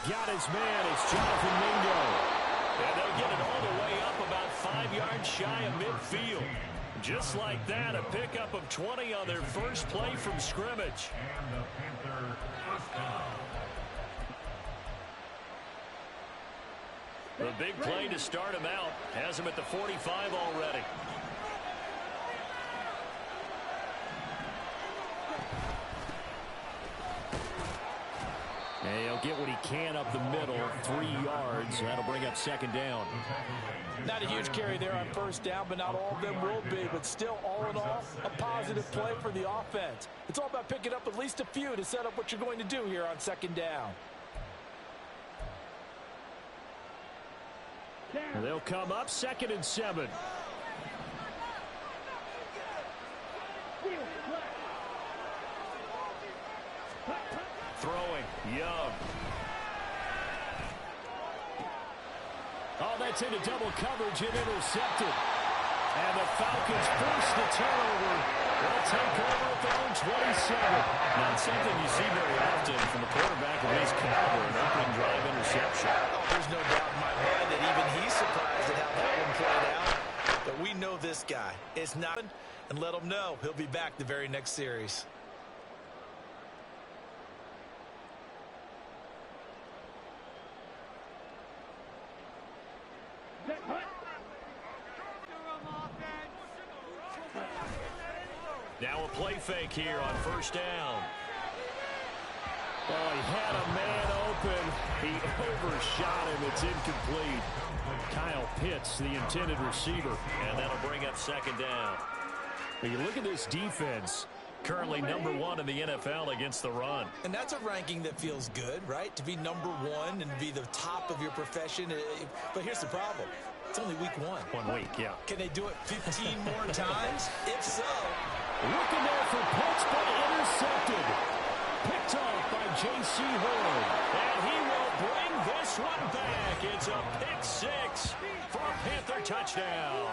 got his man. It's Jonathan Mingo. And they'll get it all the way up about 5 yards shy of midfield. Just like that, a pickup of 20 on their first play from scrimmage. The big play to start him out has him at the 45 already. And he'll get what he can up the middle, 3 yards. That'll bring up second down. Not a huge carry there on first down, but not all of them will be. But still, all in all, a positive play for the offense. It's all about picking up at least a few to set up what you're going to do here on second down. And they'll come up 2nd and 7. Throwing, Young. Oh, that's into double coverage and intercepted. And the Falcons force the turnover. They'll take over at their own 27. Not something you see very often from a quarterback of his caliber, an opening drive interception. Oh, there's no doubt in my mind that even he's surprised at how that one played out. But we know this guy. It's not, and let him know he'll be back the very next series. Now a play fake here on first down. Oh, he had a man open. He overshot him. It's incomplete. Kyle Pitts, the intended receiver. And that'll bring up second down. When you look at this defense, Currently #1 in the NFL against the run. And that's a ranking that feels good, right? To be #1 and be the top of your profession. But here's the problem. It's only week 1. 1 week, yeah. Can they do it 15 more times? If so. Looking there for Pitts, but intercepted. Picked off by J.C. Horn. And he will bring this one back. It's a pick 6 for a Panther touchdown.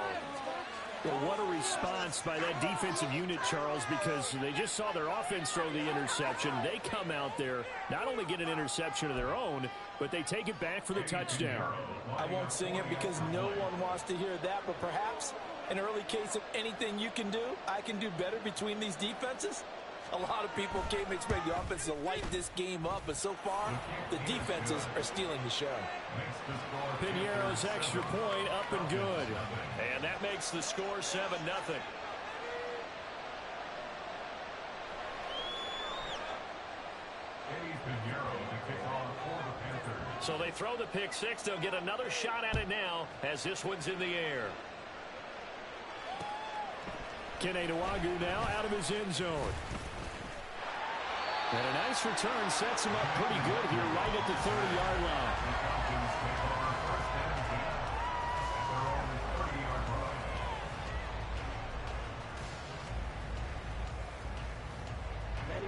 Well, what a response by that defensive unit, Charles, because they just saw their offense throw the interception. They come out there, not only get an interception of their own, but they take it back for the touchdown. I won't sing it because no one wants to hear that, but perhaps an early case of anything you can do, I can do better between these defenses. A lot of people came to expect the offense to light this game up, but so far, the defenses are stealing the show. Piñeiro's extra point up and good. And that makes the score 7-0. So they throw the pick 6. They'll get another shot at it now as this one's in the air. Kene Nwangwu now out of his end zone. And a nice return sets him up pretty good here right at the 30-yard line.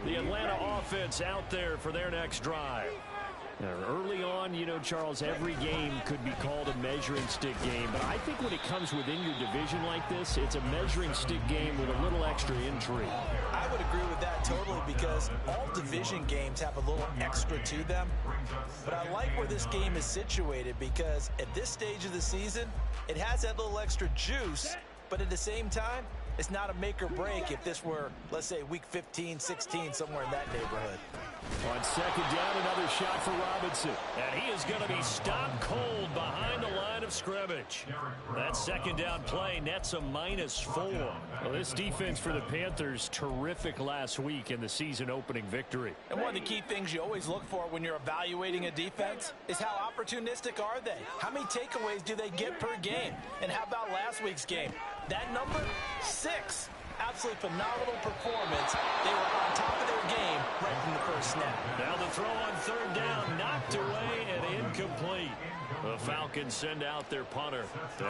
The Atlanta offense out there for their next drive. Now, early on, you know, Charles, every game could be called a measuring stick game. But I think when it comes within your division like this, it's a measuring stick game with a little extra intrigue. I would agree with that totally because all division games have a little extra to them. But I like where this game is situated because at this stage of the season, it has that little extra juice. But at the same time, it's not a make or break if this were, let's say, week 15, 16, somewhere in that neighborhood. On second down, another shot for Robinson. And he is going to be stopped cold behind the line of scrimmage. That second down play nets a -4. Well, this defense for the Panthers, terrific last week in the season-opening victory. And one of the key things you always look for when you're evaluating a defense is how opportunistic are they? How many takeaways do they get per game? And how about last week's game? That number, 6. Absolutely phenomenal performance. They were on top of their game right from the first snap. Now the throw on third down, knocked away and incomplete. The Falcons send out their punter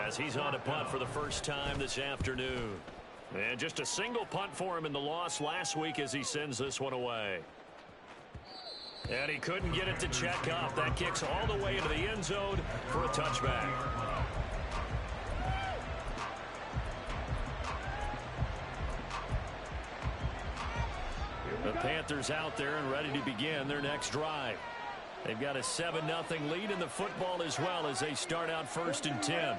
as he's on to punt for the first time this afternoon. And just a single punt for him in the loss last week as he sends this one away. And he couldn't get it to check up. That kicks all the way into the end zone for a touchback. The Panthers out there and ready to begin their next drive. They've got a 7-0 lead in the football as well as they start out 1st and 10.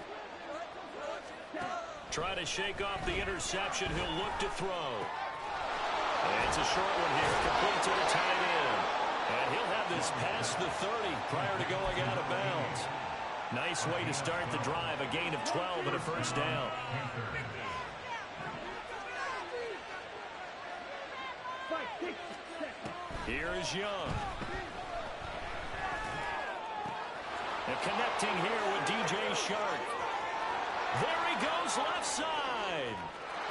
Try to shake off the interception. He'll look to throw. And it's a short one here. Complete to the tight end. And he'll have this past the 30 prior to going out of bounds. Nice way to start the drive. A gain of 12 and a first down. Here is Young. And connecting here with DJ Shark. There he goes, left side.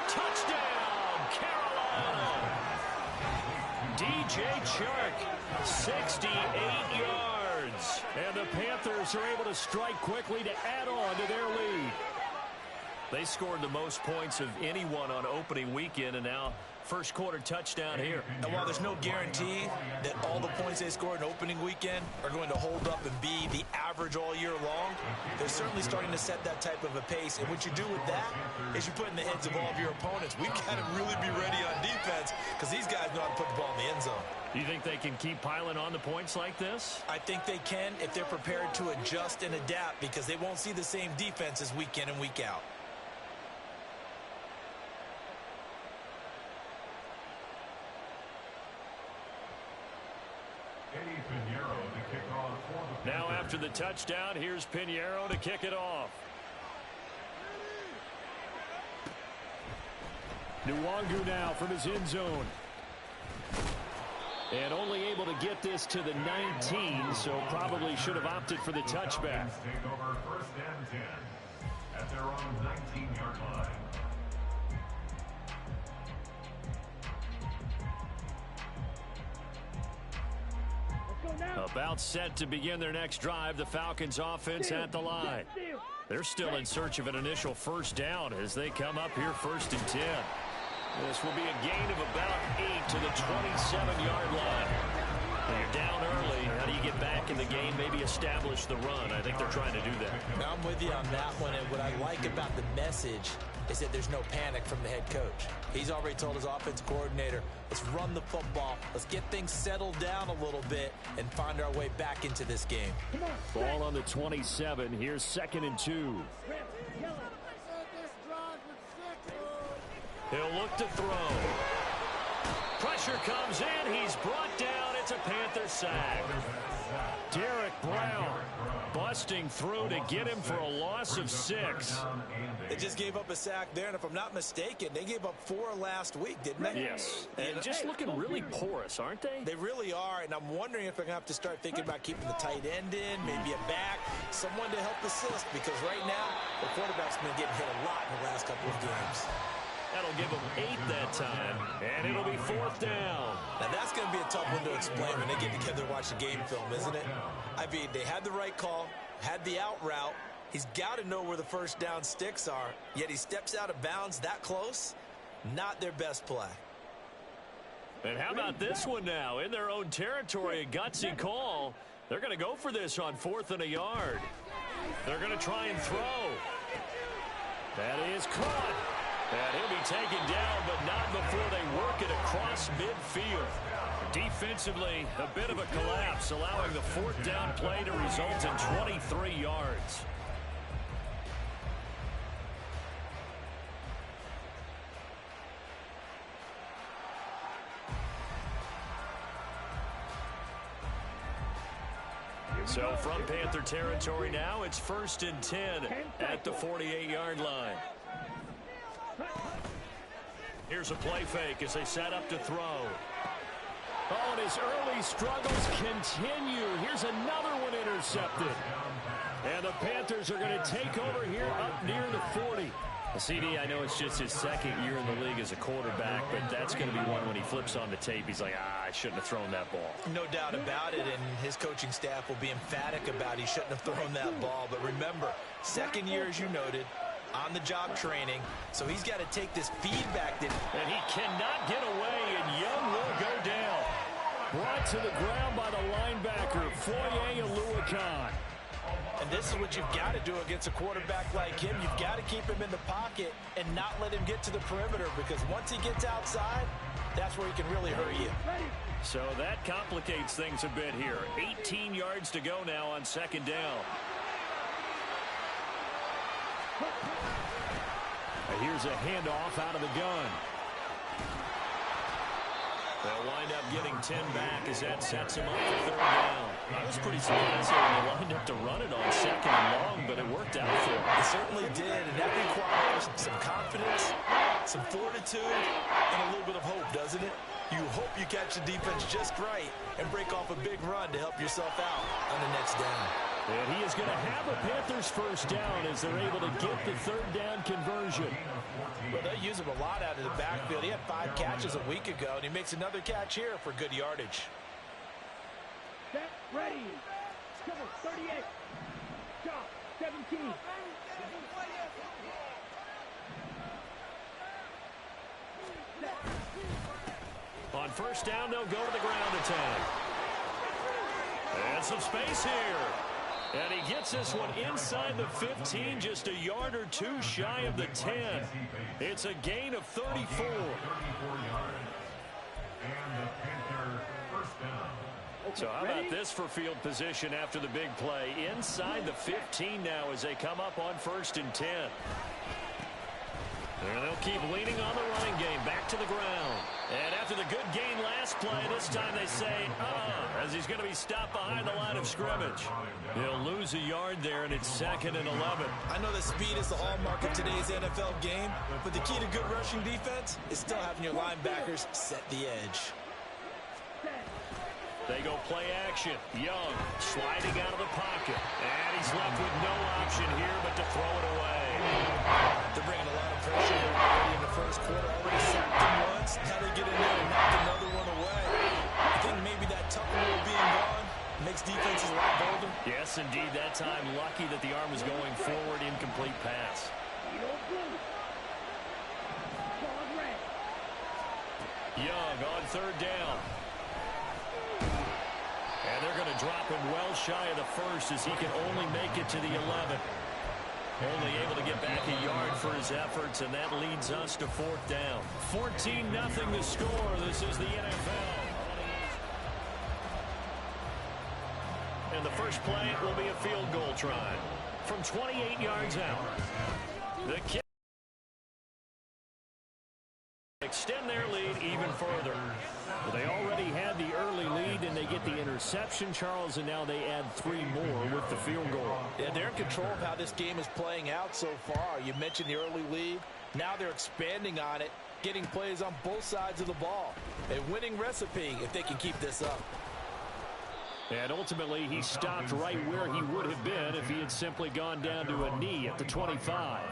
Touchdown, Carolina. DJ Shark, 68 yards. And the Panthers are able to strike quickly to add on to their lead. They scored the most points of anyone on opening weekend, and now first quarter touchdown here. And while there's no guarantee that all the points they scored in opening weekend are going to hold up and be the average all year long, they're certainly starting to set that type of a pace. And what you do with that is you put in the heads of all of your opponents, we've got to really be ready on defense because these guys know how to put the ball in the end zone. Do you think they can keep piling on the points like this? I think they can if they're prepared to adjust and adapt, because they won't see the same defenses week in and week out. Now after the touchdown, here's Pinheiro to kick it off. Nwangu now from his end zone. And only able to get this to the 19, so probably should have opted for the touchback. Take over 1st and 10 at their own 19-yard line. About set to begin their next drive, the Falcons offense at the line. They're still in search of an initial first down as they come up here 1st and 10. This will be a gain of about 8 to the 27-yard line. When you're down early, how do you get back in the game, maybe establish the run? I think they're trying to do that. Now, I'm with you on that one, and what I like about the message is that there's no panic from the head coach. He's already told his offense coordinator, let's run the football, let's get things settled down a little bit and find our way back into this game. Ball on the 27. Here's 2nd and 2. He'll look to throw. Pressure comes in. He's brought down. It's a Panther sack. Derek Brown busting through to get him for a loss of 6. They just gave up a sack there, and if I'm not mistaken, they gave up 4 last week, didn't they? Yes. And just looking really porous, aren't they? They really are, and I'm wondering if they're going to have to start thinking about keeping the tight end in, maybe a back, someone to help assist, because right now, the quarterback's been getting hit a lot in the last couple of games. That'll give them 8 that time, and it'll be 4th down. Now, that's going to be a tough one to explain when they get together and watch the game film, isn't it? I mean, they had the right call, had the out route. He's got to know where the first down sticks are, yet he steps out of bounds that close. Not their best play. And how about this one now? In their own territory, a gutsy call. They're going to go for this on 4th and a yard. They're going to try and throw. That is caught. And he'll be taken down, but not before they work it across midfield. Defensively, a bit of a collapse, allowing the 4th down play to result in 23 yards. So from Panther territory now, it's 1st and 10 at the 48-yard line. Here's a play fake as they set up to throw. Oh, and his early struggles continue. Here's another one intercepted. And the Panthers are going to take over here up near the 40. CD, I know it's just his 2nd year in the league as a quarterback, but that's going to be one when he flips on the tape. He's like, I shouldn't have thrown that ball. No doubt about it, and his coaching staff will be emphatic about he shouldn't have thrown that ball. But remember, 2nd year, as you noted, on-the-job training, so he's got to take this feedback. And he cannot get away, and Young will go down. Brought to the ground by the linebacker, Foye Oluwakan. And this is what you've got to do against a quarterback like him. You've got to keep him in the pocket and not let him get to the perimeter, because once he gets outside, that's where he can really hurt you. So that complicates things a bit here. 18 yards to go now on second down. Here's a handoff out of the gun. They'll wind up getting 10 back as that sets him up for third down. I was pretty surprised when they lined up to run it on second and long, but it worked out for him. It certainly did, and that requires some confidence, some fortitude, and a little bit of hope, doesn't it? You hope you catch the defense just right and break off a big run to help yourself out on the next down. And he is going to have a Panthers first down as they're able to get the third down conversion. Well, they use him a lot out of the backfield. He had 5 catches a week ago, and he makes another catch here for good yardage. Set, ready. Cover, 38. Shot, 17. On first down, they'll go to the ground attack. And some space here. And he gets this one inside the 15, just a yard or two shy of the 10. It's a gain of 34. So how about this for field position after the big play? Inside the 15 now as they come up on first and 10. And they'll keep leaning on the running game, back to the ground. And after the good gain last play, this time they say, as he's going to be stopped behind the line of scrimmage. He'll lose a yard there, and it's second and 11. I know that speed is the hallmark of today's NFL game, but the key to good rushing defense is still having your linebackers set the edge. They go play action. Young sliding out of the pocket. And he's left with no option here but to throw it away. They're bringing a lot of pressure here already in the first quarter. Already sacked him once. Now they get in there and knock another one away. I think maybe that tuck rule being gone makes defenses a lot bolder. Yes, indeed. That time lucky that the arm was going forward. Incomplete pass. Young on third down. And they're going to drop him well shy of the first as he can only make it to the 11. Only able to get back a yard for his efforts, and that leads us to fourth down. 14-0 the score. This is the NFL. And the first play will be a field goal try from 28 yards out. The kick. Extend their lead even further. Well, they already had the early lead, and they get the interception, Charles, and now they add 3 more with the field goal. Yeah, they're in control of how this game is playing out so far. You mentioned the early lead. Now they're expanding on it, getting plays on both sides of the ball. A winning recipe if they can keep this up. And ultimately, he stopped right where he would have been if he had simply gone down to a knee at the 25.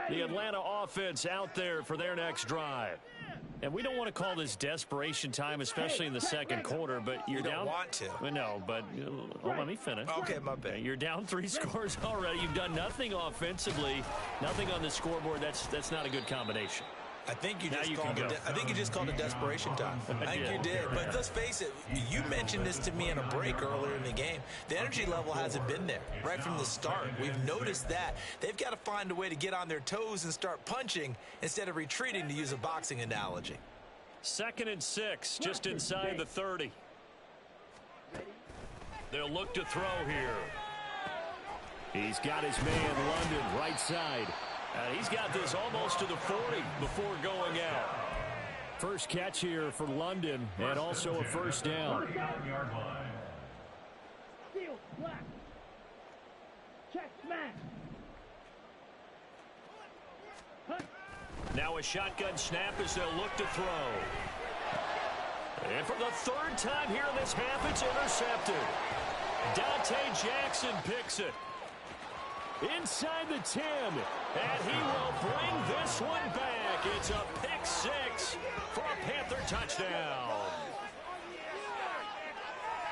The Atlanta offense out there for their next drive. And we don't want to call this desperation time, especially in the second quarter, but you're You don't down. want to. No, but let me finish. Okay, my bad. You're down 3 scores already. You've done nothing offensively, nothing on the scoreboard. That's not a good combination. I think you Now just you called can it. go. I think you just called it desperation time. I think you did. But let's face it. You mentioned this to me in a break earlier in the game. The energy level hasn't been there right from the start. We've noticed that they've got to find a way to get on their toes and start punching instead of retreating, to use a boxing analogy. 2nd and 6, just inside the 30. They'll look to throw here. He's got his man, London, right side. He's got this almost to the 40 before going out. First catch here for London, and also a first down. Steal, black. Check, smash. Now a shotgun snap as they'll look to throw. And for the 3rd time here in this half, it's intercepted. Dante Jackson picks it. Inside the 10. And he will bring this one back. It's a pick 6 for a Panther touchdown.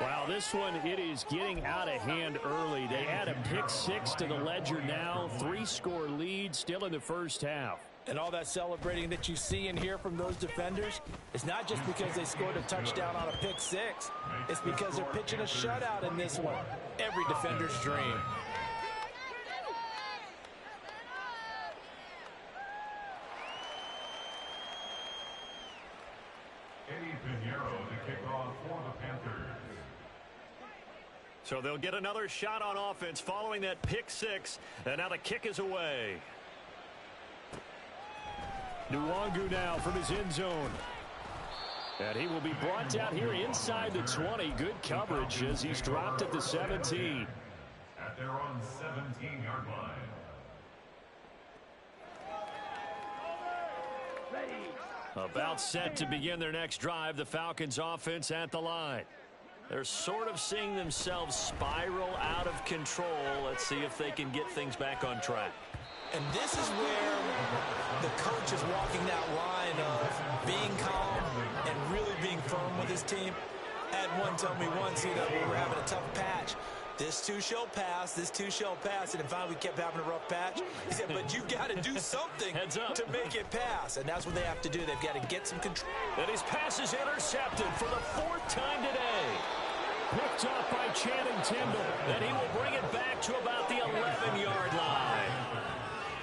Wow, this one, it is getting out of hand early. They add a pick 6 to the ledger now. 3-score lead still in the first half. And all that celebrating that you see and hear from those defenders, it's not just because they scored a touchdown on a pick 6. It's because they're pitching a shutout in this one. Every defender's dream. kickoff for the Panthers. So they'll get another shot on offense following that pick six, and now the kick is away. Nwangu now from his end zone. And he will be brought down here inside the 20. Good coverage as he's dropped at the 17. At their own 17-yard line. About set to begin their next drive, the Falcons offense at the line. They're sort of seeing themselves spiral out of control. Let's see if they can get things back on track. And this is where the coach is walking that line of being calm and really being firm with his team. I had one tell me once, we were having a tough patch. This too shall pass, this too shall pass. And finally we kept having a rough patch. He said, but you've got to do something to make it pass. And that's what they have to do. They've got to get some control. And his pass is intercepted for the 4th time today. Picked up by Channing Tindall. And he will bring it back to about the 11-yard line.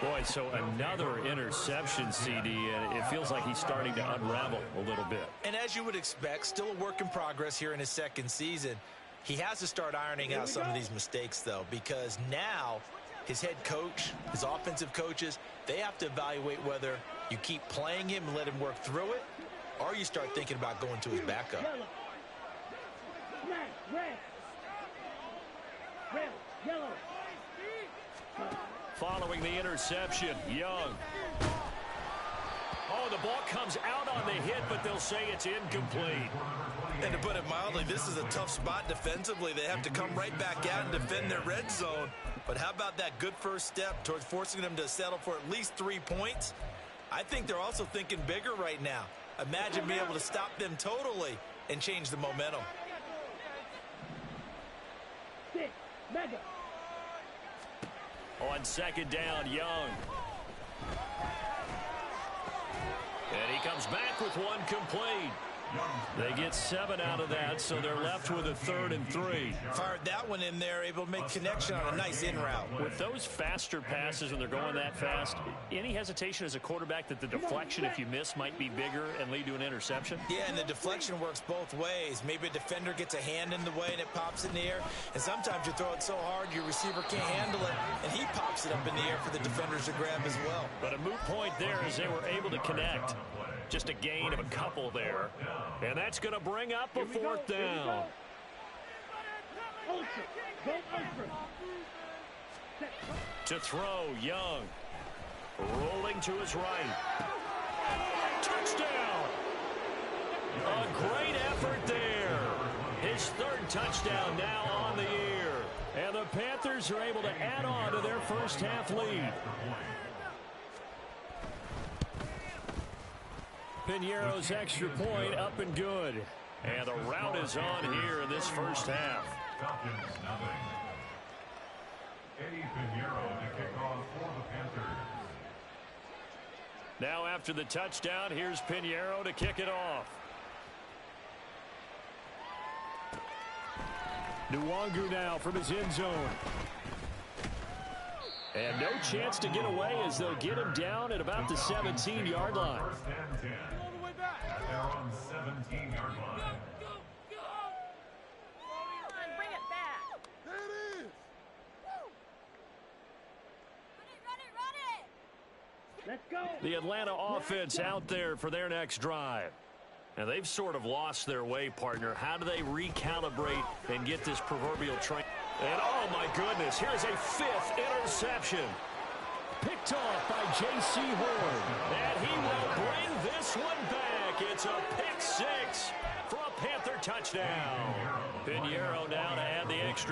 Boy, so another interception, CD, and it feels like he's starting to unravel a little bit. And as you would expect, still a work in progress here in his second season. He has to start ironing out some of these mistakes, though, because now his head coach, his offensive coaches, they have to evaluate whether you keep playing him and let him work through it, or you start thinking about going to his backup. Red, yellow. Following the interception, Young. Oh, the ball comes out on the hit, but they'll say it's incomplete. And to put it mildly, this is a tough spot defensively. They have to come right back out and defend their red zone. But how about that good first step towards forcing them to settle for at least 3 points? I think they're also thinking bigger right now. Imagine being able to stop them totally and change the momentum. 6, mega. On second down, Young. And he comes back with one complete. They get 7 out of that, so they're left with a 3rd and 3. Fired that one in there, able to make connection on a nice in route. With those faster passes when they're going that fast, any hesitation as a quarterback that the deflection, if you miss, might be bigger and lead to an interception? Yeah, and the deflection works both ways. Maybe a defender gets a hand in the way and it pops in the air. And sometimes you throw it so hard your receiver can't handle it, and he pops it up in the air for the defenders to grab as well. But a moot point there as they were able to connect. Just a gain of a couple there. And that's going to bring up a 4th down. Ultra. Go ultra. To throw, Young. Rolling to his right. Touchdown! A great effort there. His 3rd touchdown now on the year. And the Panthers are able to add on to their first half lead. Piñeiro's extra point up and good. And the route is on here in this first half. Falcons nothing. Eddie Piñeiro to kick off for the Panthers. Now after the touchdown, here's Piñeiro to kick it off. Nwangu now from his end zone. And no chance to get away as they'll get him down at about the 17-yard line. 1st and 10. At their own 17-yard line. Bring it back. There it is. Run it. Let's go. The Atlanta offense out there for their next drive. And they've sort of lost their way, partner. How do they recalibrate and get this proverbial train? And oh my goodness, here's a 5th interception. Picked off by J.C. Horn. And he will bring this one back. It's a pick 6 for a Panther touchdown. Piñeiro now to add the extra.